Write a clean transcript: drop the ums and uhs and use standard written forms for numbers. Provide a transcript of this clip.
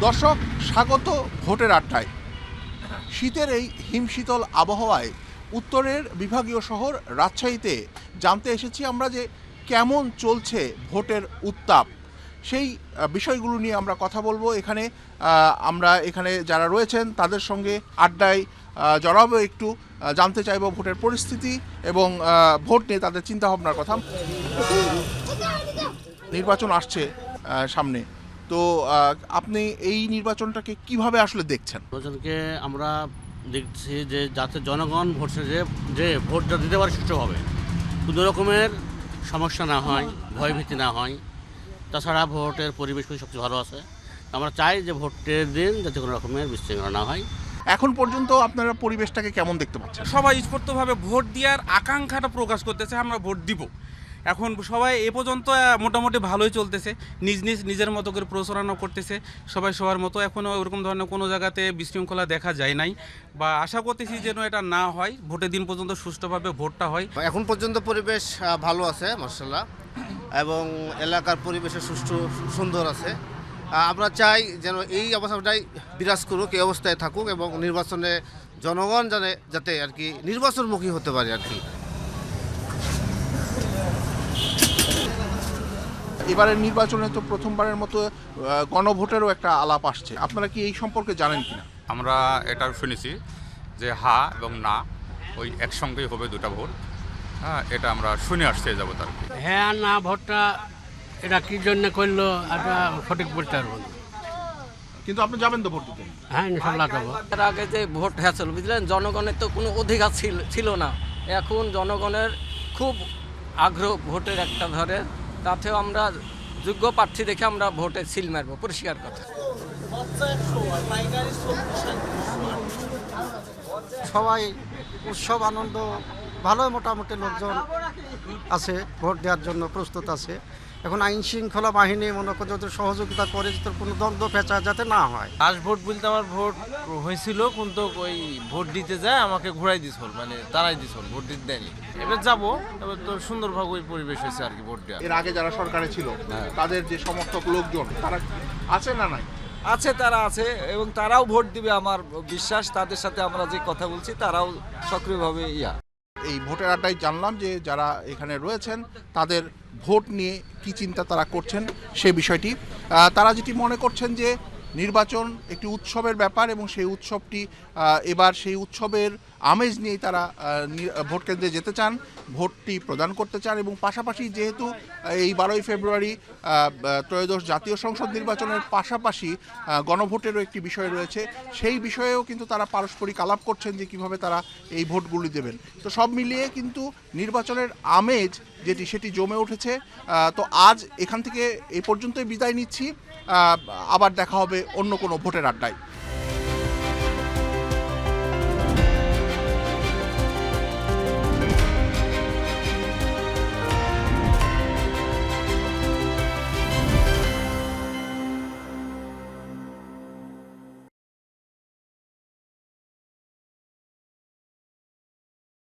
দর্শক, স্বাগত ভোটের আড্ডায়। শীতের এই হিমশীতল আবহাওয়ায় উত্তরের বিভাগীয় শহর রাজশাহীতে জানতে এসেছি আমরা যে কেমন চলছে ভোটের উত্তাপ। সেই বিষয়গুলো নিয়ে আমরা কথা বলবো। আমরা এখানে যারা রয়েছেন তাদের সঙ্গে আড্ডায় জড়াবো, একটু জানতে চাইবো ভোটের পরিস্থিতি এবং ভোট নিয়ে তাদের চিন্তাভাবনার কথা। নির্বাচন আসছে সামনে, তো আপনি এই নির্বাচনটাকে কিভাবে আসলে দেখছেন? নির্বাচনকে আমরা দেখছি যে যাতে জনগণ যে ভোটটা দিতে পারে সুষ্ঠুভাবে, কোনো রকমের সমস্যা না হয়, ভয়ভীতি না হয়। তাছাড়া ভোটের পরিবেশ সবচেয়ে ভালো আছে। আমরা চাই যে ভোটের দিন যাতে কোনো রকমের বিশৃঙ্খলা না হয়। এখন পর্যন্ত আপনারা পরিবেশটাকে কেমন দেখতে পাচ্ছেন? সবাই স্পষ্টভাবে ভোট দেওয়ার আকাঙ্ক্ষাটা প্রকাশ করতেছে, আমরা ভোট দিব। এখন সবাই এ পর্যন্ত মোটামুটি ভালোই চলতেছে, নিজের মতো করে প্রচারণা করতেছে সবাই সবার মতো। এখনও ওরকম ধরনের কোনো জায়গাতে বিশৃঙ্খলা দেখা যায় নাই, বা আশা করতেছি যেন এটা না হয়, ভোটের দিন পর্যন্ত সুষ্ঠুভাবে ভোটটা হয়। এখন পর্যন্ত পরিবেশ ভালো আছে মাশাআল্লাহ, এবং এলাকার পরিবেশে সুন্দর আছে। আমরা চাই যেন এই অবস্থাটাই বিরাজ করুক, এই অবস্থায় থাকুক, এবং নির্বাচনে জনগণ যাতে আর কি নির্বাচনমুখী হতে পারে আর কি। এবারের নির্বাচনে তো প্রথমবারের মতো গণভোটেরও একটা আলাপ আসছে, আপনারা কি এই সম্পর্কে জানেন কিনা? আমরা এটা শুনেছি যে হা এবং না ওই একসঙ্গেই হবে দুটা ভোট। হ্যাঁ, এটা আমরা শুনে আসতে যাবো তার। হ্যাঁ আর না ভোটটা এটা কী জন্য করলো এটা সঠিক বলতে পারবো না, কিন্তু আপনি যাবেন তো ভোট দিতে? হ্যাঁ ইনশাল্লাহ যাবো। এর আগে যে ভোট হয়েছিল বুঝলেন, জনগণের তো কোনো অধিকার ছিল না। এখন জনগণের খুব আগ্রহ ভোটের একটা ধরে, তাতেও আমরা যোগ্য প্রার্থী দেখে আমরা ভোটে সিল মারবো, পরিষ্কার কথা। সবাই উৎসব আনন্দ ভালোই, মোটামুটি লোকজন আছে, ভোট দেওয়ার জন্য প্রস্তুত আছে। এখন আইন শৃঙ্খলা বাহিনী মনে করে যদি সহযোগিতা করে, যাতে কোনো দ্বন্দ্ব ফেঁচা যাতে না হয়। লাস্ট ভোট বলতে আমার ভোট হয়েছিল, কিন্তু ওই ভোট দিতে যায় আমাকে ঘুরাই দিছিল, মানে তারাই দিছিল, ভোট দিতে দেয়নি। এবার যাবো, এবার তো সুন্দরভাবে ওই পরিবেশ হয়েছে আর কি ভোট দেওয়া। এর আগে যারা সরকারে ছিল তাদের যে সমর্থক লোকজন তারা আছে না নাই? আছে, তারা আছে এবং তারাও ভোট দিবে আমার বিশ্বাস। তাদের সাথে আমরা যে কথা বলছি তারাও সক্রিয়ভাবে এই ভোটের আড্ডায় জানলাম যে যারা এখানে রয়েছেন তাদের ভোট নিয়ে কি চিন্তা তারা করছেন সে বিষয়টি। তারা যেটি মনে করছেন যে নির্বাচন একটি উৎসবের ব্যাপার, এবং সেই উৎসবটি এবার সেই উৎসবের আমেজ নিয়েই তারা ভোট কেন্দ্রে যেতে চান, ভোটটি প্রদান করতে চান। এবং পাশাপাশি যেহেতু এই 12ই ফেব্রুয়ারি ত্রয়োদশ জাতীয় সংসদ নির্বাচনের পাশাপাশি গণভোটেরও একটি বিষয় রয়েছে, সেই বিষয়েও কিন্তু তারা পারস্পরিক আলাপ করছেন যে কীভাবে তারা এই ভোটগুলি দেবেন। তো সব মিলিয়ে কিন্তু নির্বাচনের আমেজ সেটি জমে উঠেছে। তো আজ এখান থেকে এই পর্যন্তই বিদায় নিচ্ছি, আবার দেখা হবে অন্য কোনো ভোটের আড্ডায়।